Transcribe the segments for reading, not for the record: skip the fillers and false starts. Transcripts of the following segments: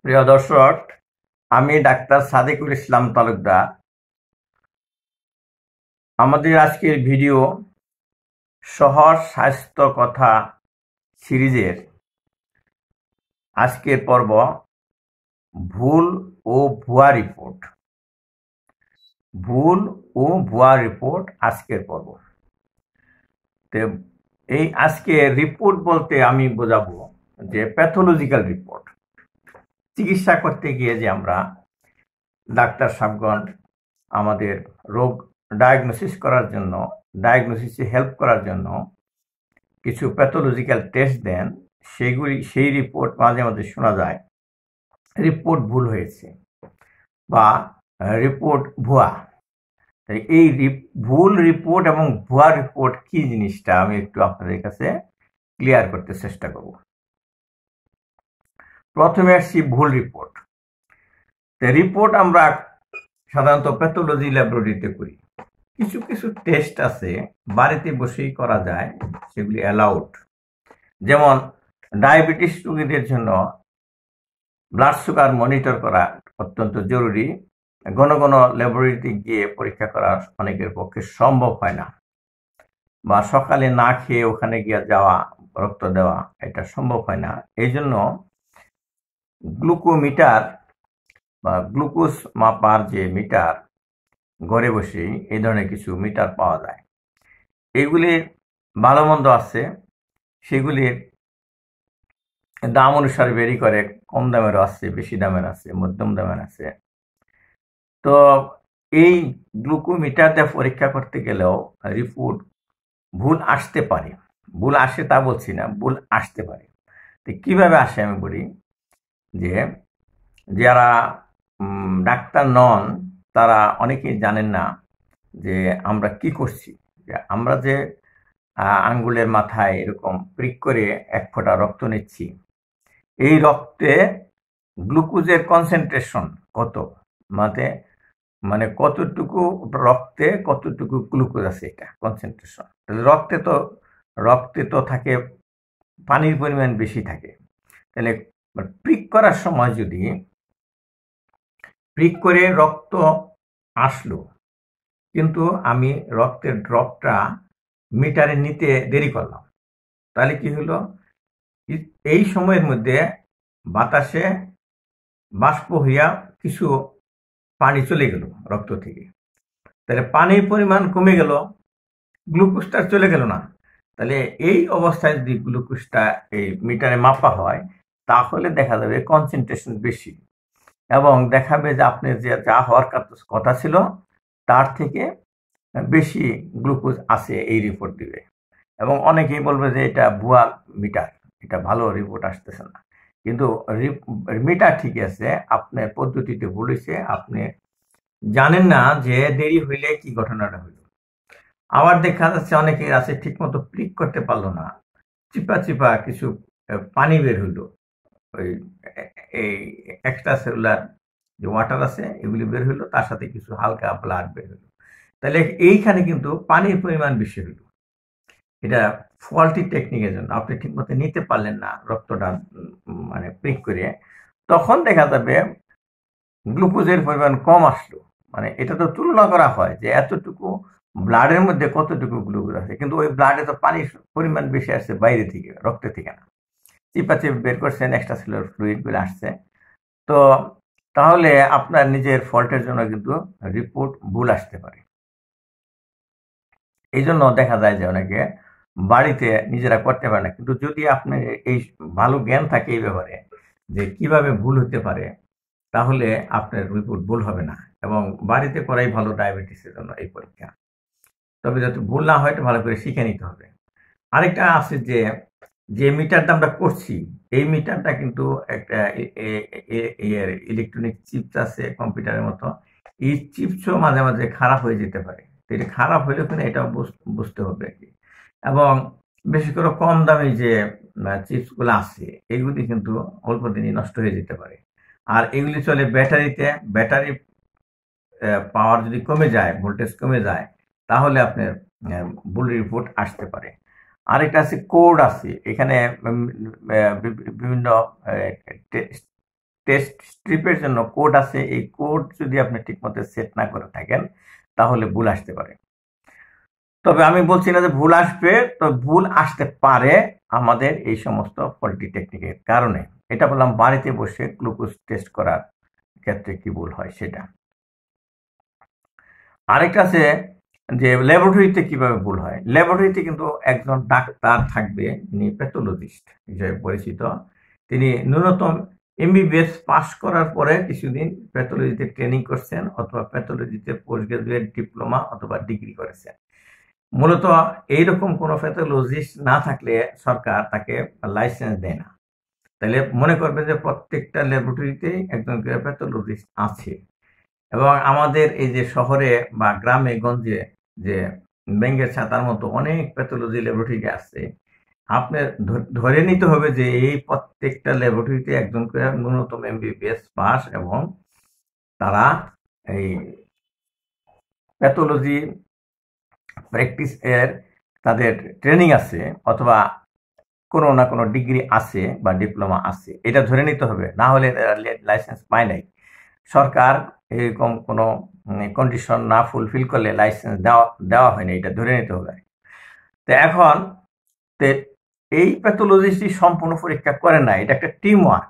প্রিয় দর্শক, আমি ডাক্তার সাদেকুল ইসলাম তালুকদার। আমাদের আজকের ভিডিও সহজ স্বাস্থ্য কথা সিরিজের আজকের পর্ব ভুল ও ভুয়া রিপোর্ট। ভুল ও ভুয়া রিপোর্ট আজকের পর্ব। তো এই আজকে রিপোর্ট বলতে আমি বোঝাবো যে প্যাথোলজিক্যাল রিপোর্ট। চিকিৎসা করতে গিয়ে যে আমরা ডাক্তার সাহেবগণ আমাদের রোগ ডায়াগনোসিস করার জন্য, ডায়াগনোসিসে হেল্প করার জন্য কিছু প্যাথোলজিক্যাল টেস্ট দেন, সেই রিপোর্ট মাঝে মাঝে শোনা যায় রিপোর্ট ভুল হয়েছে বা রিপোর্ট ভুয়া। এই ভুল রিপোর্ট এবং ভুয়া রিপোর্ট কি জিনিসটা আমি একটু আপনাদের কাছে ক্লিয়ার করতে চেষ্টা করব। প্রথমে আসছি ভুল রিপোর্ট। রিপোর্ট আমরা সাধারণত প্যাথোলজি ল্যাবরেটরিতে করি। কিছু কিছু টেস্ট আছে বাড়িতে বসেই করা যায়, সেগুলি অ্যালাউড। যেমন ডায়াবেটিস রোগীদের জন্য ব্লাড সুগার মনিটর করা অত্যন্ত জরুরি। ঘন ঘন ল্যাবরেটরিতে গিয়ে পরীক্ষা করা অনেকের পক্ষে সম্ভব হয় না, বা সকালে না খেয়ে ওখানে গিয়ে যাওয়া, রক্ত দেওয়া, এটা সম্ভব হয় না। এই জন্য গ্লুকোমিটার বা গ্লুকোজ মাপার যে মিটার, ঘরে বসেই এই ধরনের কিছু মিটার পাওয়া যায়। এগুলির ভালো মন্দ আছে, সেগুলির দাম অনুসারে ভেরি করে। কম দামেরও আছে, বেশি দামের আছে, মধ্যম দামের আছে। তো এই গ্লুকোমিটার দিয়ে পরীক্ষা করতে গেলেও রিপোর্ট ভুল আসতে পারে। ভুল আসে তা বলছি না, ভুল আসতে পারে। তো কিভাবে আসে আমি বলি যে যারা ডাক্তার নন তারা অনেকেই জানেন না যে আমরা কি করছি। যে আমরা যে আঙ্গুলের মাথায় এরকম প্রিক করে এক ফোঁটা রক্ত নিচ্ছি, এই রক্তে গ্লুকোজের কনসেন্ট্রেশন কত, মানে কতটুকু রক্তে কতটুকু গ্লুকোজ আছে, এটা কনসেন্ট্রেশন। রক্তে তো থাকে পানির পরিমাণ বেশি থাকে। তাহলে প্রিক করার সময় যদি প্রিক করে রক্ত আসলো, কিন্তু আমি রক্তের ড্রপটা মিটারে নিতে দেরি করলাম, তাহলে কি হলো, এই সময়ের মধ্যে বাতাসে বাষ্প হইয়া কিছু পানি চলে গেল রক্ত থেকে। তাহলে পানির পরিমাণ কমে গেল, গ্লুকোজটা চলে গেল না। তাহলে এই অবস্থায় যদি গ্লুকোজটা এই মিটারে মাপা হয়, তাহলে দেখা যাবে কনসেন্ট্রেশন বেশি, এবং দেখাবে যে আপনার যে যা হওয়ার কথা ছিল তার থেকে বেশি গ্লুকোজ আছে, এই রিপোর্ট দিবে। এবং অনেকেই বলবে যে এটা ভুয়া মিটার, এটা ভালো রিপোর্ট আসতেছে না। কিন্তু মিটার ঠিক আছে, আপনার পদ্ধতিতে ভুল হয়েছে, আপনি জানেন না যে দেরি হইলে কি ঘটনাটা হইল। আবার দেখা যাচ্ছে অনেকের আছে ঠিক মতো প্রিক করতে পারলো না, চিপা চিপা কিছু পানি বের হইলো, ওই এই এক্সট্রা সেলুলার যে ওয়াটার আছে এগুলি বের হইলো, তার সাথে কিছু হালকা ব্লাড বের হইলো। তাহলে এইখানে কিন্তু পানির পরিমাণ বেশি হইলো। এটা ফল্টি টেকনিকের জন্য আপনি ঠিক মতো নিতে পারলেন না রক্তটা, মানে প্রিক করে, তখন দেখা যাবে গ্লুকোজের পরিমাণ কম আসলো। মানে এটা তো তুলনা করা হয় যে এতটুকু ব্লাডের মধ্যে কতটুকু গ্লুকোজ আছে, কিন্তু ওই ব্লাডে তো পানির পরিমাণ বেশি আসছে বাইরে থেকে, রক্ত থেকে না। চিপা চিপ বের করছেন, এক্সট্রা সেলুলার ফ্লুইড গুলো আসছে। তো তাহলে আপনার নিজের ফল্টের জন্য কিন্তু রিপোর্ট ভুল আসতে পারে। এই জন্য দেখা যায় যে অনেকে বাড়িতে নিজেরা করতে পারে না। কিন্তু যদি আপনার এই ভালো জ্ঞান থাকে এই ব্যাপারে যে কিভাবে ভুল হতে পারে, তাহলে আপনার রিপোর্ট ভুল হবে না, এবং বাড়িতে করাই ভালো ডায়াবেটিসের জন্য এই পরীক্ষা। তবে যাতে ভুল না হয়, ভালো করে শিখে নিতে হবে। আরেকটা আছে যে মিটারটা আমরা করছি, এই মিটারটা কিন্তু একটা ইলেকট্রনিক চিপস আছে কম্পিউটারের মতো। এই চিপসও মাঝে মাঝে খারাপ হয়ে যেতে পারে। এটা খারাপ হইলে কিন্তু এটাও বুঝতে হবে আর কি। এবং বেশি করে কম দামি যে চিপসগুলো আছে, এগুলি কিন্তু অল্প দিনই নষ্ট হয়ে যেতে পারে। আর এগুলি চলে ব্যাটারিতে। ব্যাটারি পাওয়ার যদি কমে যায়, ভোল্টেজ কমে যায়, তাহলে আপনার ভুল রিপোর্ট আসতে পারে। আরেকটা আছে কোড আছে, এখানে বিভিন্ন টেস্ট স্ট্রিপের জন্য কোড আছে, এই কোড যদি আপনি ঠিকমতো সেট না করে থাকেন তাহলে ভুল আসতে পারে। তবে আমি বলছি না যে ভুল আসবে, তো ভুল আসতে পারে আমাদের এই সমস্ত ফল্টি টেকনিকের কারণে। এটা বললাম বাড়িতে বসে গ্লুকোজ টেস্ট করার ক্ষেত্রে কি ভুল হয় সেটা। আরেকটা আছে যে ল্যাবরেটরিতে কিভাবে ভুল হয়। ল্যাবরেটরিতে কিন্তু একজন ডাক্তার থাকবে, যিনি প্যাথোলজিস্ট হিসেবে পরিচিত। তিনি ন্যূনতম এমবিবিএস পাস করার পরে কিছুদিন প্যাথোলজিতে ট্রেনিং করছেন, অথবা প্যাথোলজিতে পোস্ট গ্রাজুয়েট ডিপ্লোমা অথবা ডিগ্রি করেছেন। মূলত এইরকম কোনো প্যাথোলজিস্ট না থাকলে সরকার তাকে লাইসেন্স দেয় না। তাহলে মনে করবে যে প্রত্যেকটা ল্যাবরেটরিতেই একজন করে প্যাথোলজিস্ট আছে। এবং আমাদের এই যে শহরে বা গ্রামে গঞ্জে যে ব্যাঙের ছাতার মতো অনেক প্যাথোলজি ল্যাবরেটরি আছে, আপনার ধরে নিতে হবে যে এই প্রত্যেকটা ল্যাবরেটরিতে একজন করে ন্যূনতম এমবিবিএস পাস, এবং তারা এই প্যাথোলজি প্র্যাকটিস এর তাদের ট্রেনিং আছে, অথবা কোনো না কোনো ডিগ্রি আছে বা ডিপ্লোমা আছে, এটা ধরে নিতে হবে। না হলে লাইসেন্স পায় নাই। সরকার এরকম কোনো কন্ডিশন না ফুলফিল করলে লাইসেন্স দেওয়া হয়নি, এটা ধরে নিতে হবে। তো এখন এই প্যাথোলজিস্টই সম্পূর্ণ পরীক্ষা করে না, এটা একটা টিম ওয়ার্ক।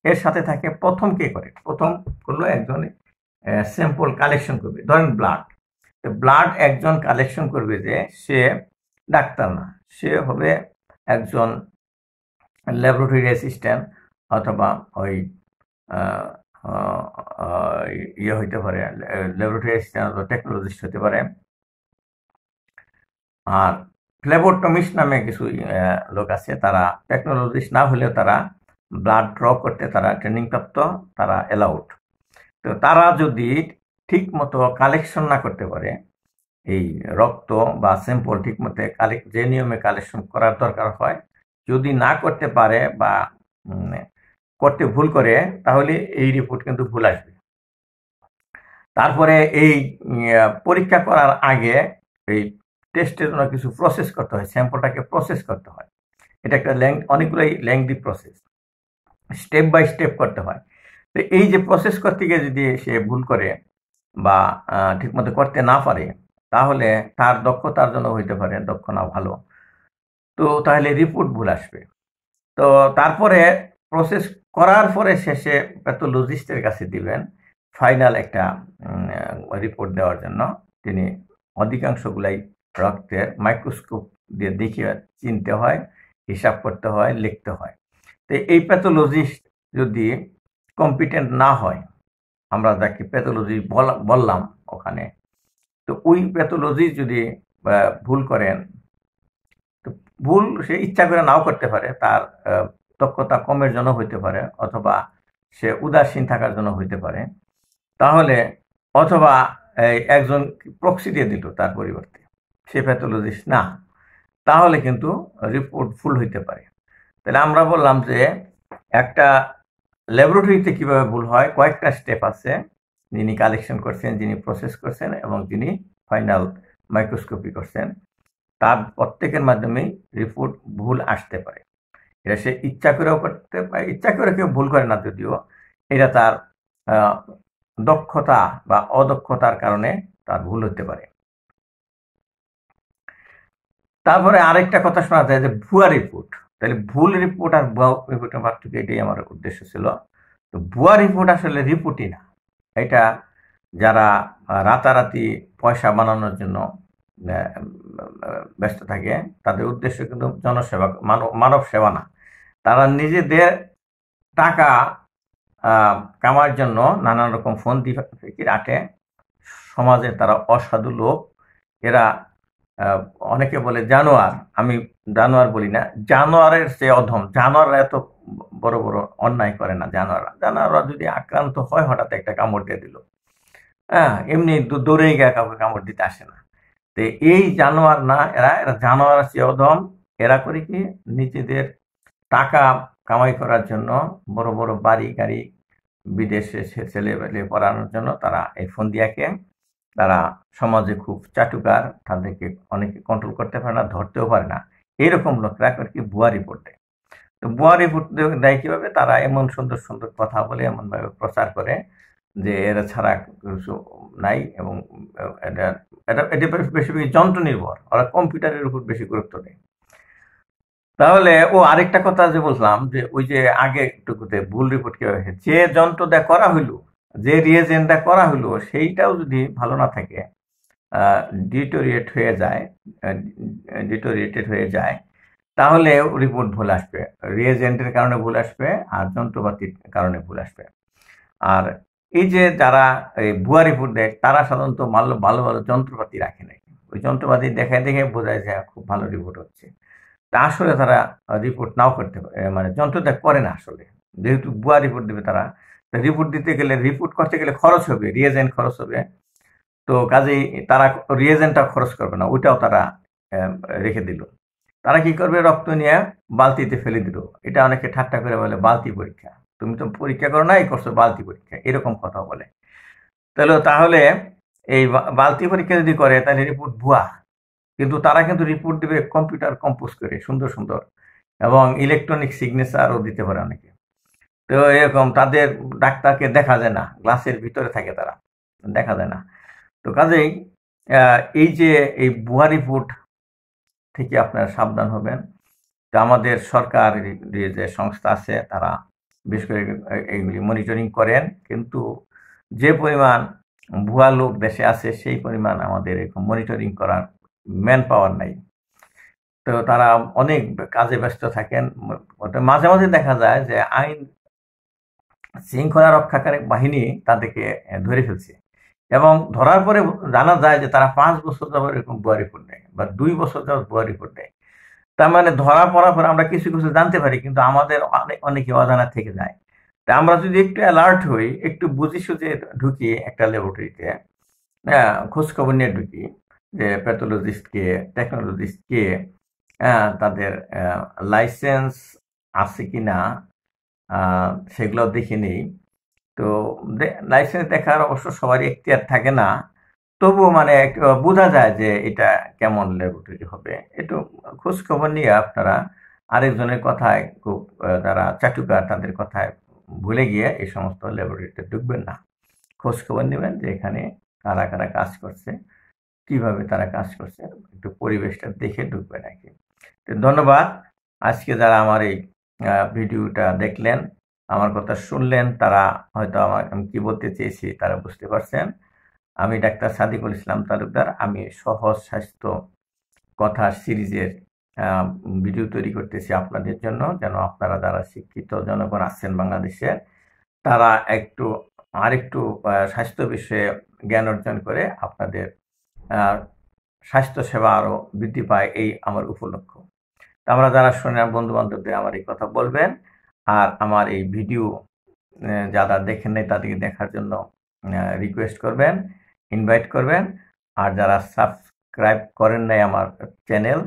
এর সাথে থাকে প্রথম কে করে, প্রথম করলো একজন স্যাম্পল কালেকশন করবে, ধরেন ব্লাড। ব্লাড একজন কালেকশন করবে, যে সে ডাক্তার না, সে হবে একজন ল্যাবরেটরি অ্যাসিস্ট্যান্ট, অথবা ওই ইয়ে হইতে পারে, ল্যাবরেটরি অ্যাসিস্ট্যান্ট অথবা টেকনোলজিস্ট হতে পারে। আর ফ্লেবোটমিস্ট নামে কিছু লোক আছে, তারা টেকনোলজিস্ট না হলেও তারা ব্লাড ড্র করতে তারা ট্রেনিং প্রাপ্ত, তারা অ্যালাউড। তো তারা যদি ঠিক মতো কালেকশন না করতে পারে, এই রক্ত বা স্যাম্পল ঠিক মতো যে নিয়মে কালেকশন করার দরকার হয়, যদি না করতে পারে বা করতে ভুল করে, তাহলে এই রিপোর্ট কিন্তু ভুল আসবে। তারপরে এই পরীক্ষা করার আগে এই টেস্টের জন্য কিছু প্রসেস করতে হয়, স্যাম্পলটাকে প্রসেস করতে হয়। এটা একটা অনেকগুলোই lengthy process, step by step করতে হয়। তো এই যে প্রসেস করতে গিয়ে যদি সে ভুল করে বা ঠিকমতো করতে না পারে, তাহলে তার দক্ষতার জন্য হইতে পারে দক্ষ না ভালো, তো তাহলে রিপোর্ট ভুল আসবে। তো তারপরে প্রসেস করার পরে শেষে প্যাথোলজিস্টের কাছে দিবেন ফাইনাল একটা রিপোর্ট দেওয়ার জন্য। তিনি অধিকাংশগুলাই রক্তের মাইক্রোস্কোপ দিয়ে দেখিয়ে চিনতে হয়, হিসাব করতে হয়, লিখতে হয়। তো এই প্যাথোলজিস্ট যদি কম্পিটেন্ট না হয়, আমরা যাকে প্যাথোলজি বললাম ওখানে, তো ওই প্যাথোলজি যদি ভুল করেন, তো ভুল সে ইচ্ছা করে নাও করতে পারে, তার দক্ষতা কমের জন্য হইতে পারে, অথবা সে উদাসীন থাকার জন্য হইতে পারে, তাহলে অথবা একজন প্রক্সি দিয়ে দিল তার পরিবর্তে, সে প্যাথোলজিস্ট না, তাহলে কিন্তু রিপোর্ট ভুল হইতে পারে। তাহলে আমরা বললাম যে একটা ল্যাবরেটরিতে কিভাবে ভুল হয়, কয়েকটা স্টেপ আছে, যিনি কালেকশন করছেন, যিনি প্রসেস করছেন, এবং যিনি ফাইনাল মাইক্রোস্কোপি করছেন, তার প্রত্যেকের মাধ্যমেই রিপোর্ট ভুল আসতে পারে। এটা সে ইচ্ছা করেও করতে পারে, ইচ্ছা করে কেউ ভুল করে না যদিও, এটা তার দক্ষতা বা অদক্ষতার কারণে তার ভুল হতে পারে। তারপরে আরেকটা কথা শোনা যায় যে ভুয়া রিপোর্ট। তাহলে ভুল রিপোর্ট আর ভুয়া রিপোর্টের পার্থক্য, এটাই আমার উদ্দেশ্য ছিল। তো ভুয়া রিপোর্ট আসলে রিপোর্টই না, এটা যারা রাতারাতি পয়সা বানানোর জন্য ব্যস্ত থাকে, তাদের উদ্দেশ্য কিন্তু জনসেবা, মানব সেবা না। তারা নিজেদের টাকা কামার জন্য নানান রকম ফোন ফিকির আটে। সমাজে তারা অসাধু লোক, এরা অনেকে বলে জানোয়ার, আমি জানোয়ার বলি না, জানোয়ারের চেয়ে অধম। জানোয়াররা এত বড় বড় অন্যায় করে না। জানোয়াররা যদি আক্রান্ত হয়, হঠাৎ একটা কামড় দিয়ে দিল, হ্যাঁ, এমনি দৌড়ে গিয়ে কাউকে কামড় দিতে আসে না। তো এই জানোয়ার না, এরা জানোয়ার চেয়ে অধম। এরা করে কি, নিজেদের টাকা কামাই করার জন্য বড় বড় বাড়ি গাড়ি, বিদেশে ছেলে পড়ানোর জন্য তারা এই ফন্দিয়াকে, তারা সমাজে খুব চাটুকার, তাদেরকে অনেকে কন্ট্রোল করতে পারে না, ধরতেও পারে না। এরকম লোকরা কি ভুয়া রিপোর্ট দেয়। তো ভুয়া রিপোর্ট দেয় কিভাবে? তারা এমন সুন্দর সুন্দর কথা বলে, এমনভাবে প্রচার করে যে এরা ছাড়া কিছু নাই, এবং এটা এটা এটা বেশি যন্ত্র নির্ভর, ওরা কম্পিউটারের উপর বেশি গুরুত্ব দেয়। তাহলে আরেকটা কথা যে বললাম, যে ওই যে আগে একটুকুতে ভুল রিপোর্ট কিভাবে হয়, যে যন্ত্র দিয়ে করা হইলো, যে রিয়েজেন্টটা করা হইলো, সেইটাও যদি ভালো না থাকে, ডিটোরিয়েট হয়ে যায়, ডিটোরিয়েটেড হয়ে যায়, তাহলে রিপোর্ট ভুল আসবে। রিয়েজেন্টের কারণে ভুল আসবে, আর যন্ত্রপাতির কারণে ভুল আসবে। আর এই যে যারা এই ভুয়া রিপোর্ট দেয়, তারা সাধারণত ভালো ভালো ভালো যন্ত্রপাতি রাখে নাই। ওই যন্ত্রপাতি দেখে দেখে বোঝায় যে খুব ভালো রিপোর্ট হচ্ছে। তা আসলে তারা রিপোর্ট নাও করতে পারে, মানে যন্ত্রটা করে না আসলে। যেহেতু ভুয়া রিপোর্ট দেবে তারা, রিপোর্ট দিতে গেলে, রিপোর্ট করতে গেলে খরচ হবে, রিয়েজেন্ট খরচ হবে। তো কাজেই তারা রিয়েজেন্টটা খরচ করবে না, ওইটাও তারা রেখে দিল। তারা কি করবে? রক্ত নিয়ে বালতিতে ফেলে দিল। এটা অনেকে ঠাট্টা করে বলে বালতি পরীক্ষা। তুমি তো পরীক্ষা করো নাই, করছো বালতি পরীক্ষা, এরকম কথা বলে। তাহলে এই বালতি পরীক্ষা যদি করে, তাহলে রিপোর্ট ভুয়া। কিন্তু তারা কিন্তু রিপোর্ট দিবে কম্পিউটার কম্পোজ করে সুন্দর সুন্দর, এবং ইলেকট্রনিক সিগনেচারও দিতে পারে অনেকে। তো এরকম তাদের ডাক্তারকে দেখা যায় না, গ্লাসের ভিতরে থাকে তারা, দেখা যায় না। তো কাজেই এই যে এই ভুয়া রিপোর্ট থেকে আপনারা সাবধান হবেন। তো আমাদের সরকার যে সংস্থা আছে, তারা বিশেষ করে এইগুলি মনিটরিং করেন, কিন্তু যে পরিমাণ ভুয়া লোক দেশে আছে, সেই পরিমাণ আমাদের এরকম মনিটরিং করার ম্যান পাওয়ার নাই। তো তারা অনেক কাজে ব্যস্ত থাকেন। মাঝে মাঝে দেখা যায় যে আইন শৃঙ্খলা রক্ষাকারী বাহিনী তাদেরকে ধরে ফেলছে, এবং ধরার পরে জানা যায় যে তারা 5 বছর যাবত এরকম ভুয়া রিপোর্ট দেয়, বা 2 বছর যাবত ভুয়া রিপোর্ট দেয়। তার মানে ধরা পড়ার পরে আমরা কিছু কিছু জানতে পারি, কিন্তু আমাদের অনেকে অজানা থেকে যায়। তা আমরা যদি একটু অ্যালার্ট হই, একটু বুঝি সুঝে ঢুকি একটা ল্যাবরেটরিতে, হ্যাঁ, খোঁজ খবর নিয়ে ঢুকি যে প্যাথোলজিস্ট কে, টেকনোলজিস্ট কে, তাদের লাইসেন্স আছে কিনা, সেগুলো দেখে নিই। তো লাইসেন্স দেখার অবশ্য সবারই এখতিয়ার থাকে না, তবুও মানে বোঝা যায় যে এটা কেমন ল্যাবরেটরি হবে। একটু খোঁজ খবর নিয়ে আপনারা আরেকজনের কথায়, খুব যারা চাটুকার, তাদের কথায় ভুলে গিয়ে এই সমস্ত ল্যাবরেটরিতে ঢুকবেন না। খোঁজ খবর নেবেন যে এখানে কারা কারা কাজ করছে, কিভাবে তারা কাজ করছে, একটু পরিবেশটা দেখে ঢুকবেন আর কি। তো ধন্যবাদ। আজকে যারা আমার এই ভিডিওটা দেখলেন, আমার কথা শুনলেন, তারা হয়তো আমি কি বলতে চেয়েছি তারা বুঝতে পারছেন। আমি ডাক্তার সাদিকুল ইসলাম তালুকদার। আমি সহজ স্বাস্থ্য কথা সিরিজের ভিডিও তৈরি করতেছি আপনাদের জন্য, যেন আপনারা যারা শিক্ষিত জনগণ আছেন বাংলাদেশের, তারা আরেকটু স্বাস্থ্য বিষয়ে জ্ঞান অর্জন করে আপনাদের স্বাস্থ্য সেবা আরো বৃদ্ধি পায়, এই আমার উপলক্ষ। আমরা যারা শোনেন, বন্ধু বান্ধবদের আমার এই কথা বলবেন, আর আমার এই ভিডিও যারা দেখেন নাই তাদেরকে দেখার জন্য রিকোয়েস্ট করবেন, ইনভাইট করবেন। আর যারা সাবস্ক্রাইব করেন নাই আমার চ্যানেল,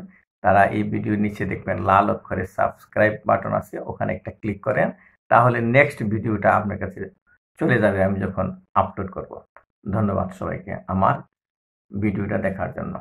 তারা এই ভিডিওর নিচে দেখবেন লাল অক্ষরে সাবস্ক্রাইব বাটন আছে, ওখানে একটা ক্লিক করেন, তাহলে নেক্সট ভিডিওটা আপনার কাছে চলে যাবে আমি যখন আপলোড করব। ধন্যবাদ সবাইকে আমার ভিডিওটা দেখার জন্য।